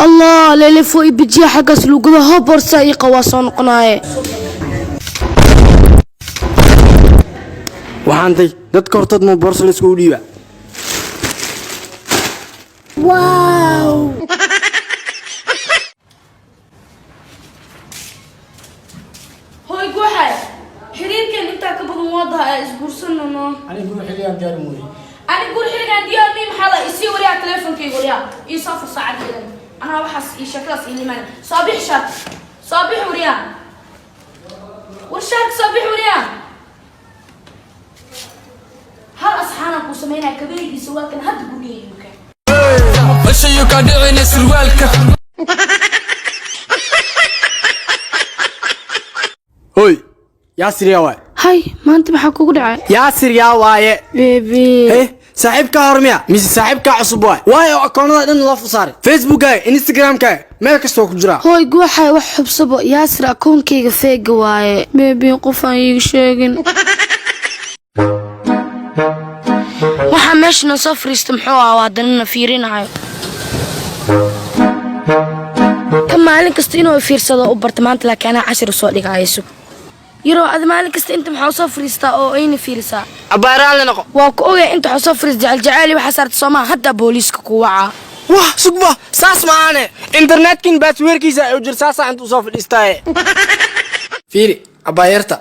الله ليلي فوق بيجي حق سلوك ده هبر سايقة وصان قناعي وحانتي dadka hortad ma boorso la isku dhiiba واو هاي جوحي حرير كان انت كبر موضها اسبورسن انه ani buu xiliyaan gaar mooy انا اقول حرير عندي ميم حلا يسي وريا تليفون كي وريا يصفر ساعه كده انا بحس يشكلس اللي ماني صبيح شاب صبيح وريا والشاك صبيح وريا هل اصحابك وسمينا كبير سواك هاد قولي وشي يقعدين سروالك hoy yaasir yaa waay هاي ما انت maxaa kugu dhacay yaasir yaa waaye baby saaxiibka hormiya mise saaxiibka cusub waay waayo akoonada dhan la fusaaray facebookkaaga instagramkaaga meel kasta ku jira hooy guuxay wax xubsabo yaasir akoonkayga feega waaye baby qof aan iiga sheegin waxa meeshana soo fariista muxuu ah wadana fiirinayo ka maalin kasta inuu fiirsado u barta maanta laakiin ana 10 soo dhigayso yiro ad maalin kasta inta maxaa soo fariista oo ayna fiirisa abaaraan la noqo waa ku ogay inta xusoo fariis jacayl waxa saarta Soomaa hadda booliiska ku waca wah sugba saas maane internetkin passwordkiisa ay u jir saas inta soo fadhiistay fiiri abaayarta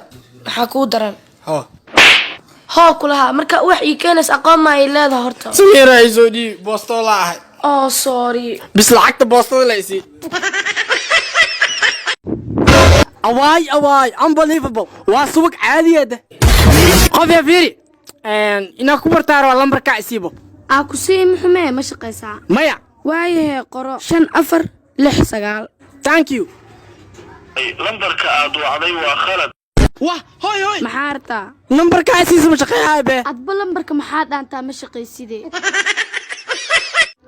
waxa ku daran ha kulaha marka wax ii keenas aqoon ma ay leedahay horta sameeray soo dhii boosto la ahay oh sorry bis lacagta boostada la isi أواي unbelievable واسوق عادي هذا قف يا فيري إنك كبرت على لمبر كعسيبه aku sii muxumee ma shaqaysaa مايا waayahay qoro 5 4 6 9 thank you لمبرك aad wacday waa khalad واه هوي maxaa artaa لمبر كعسيس ما شقيها به adba lambarka maxaa dhaantaa ma shaqaysidee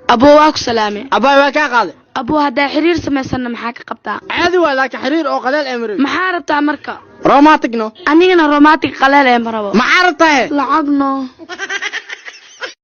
aboo waa ku salaamay أباي ما كان قاضي aboo haddaa xiriir samaysana maxaa ka qabtaa عادي ولا كحرير أو قليل أمري maxaa rabtaa marka روماتيك نو anigana romantic qaleel ee marabo ما عرفته lacagno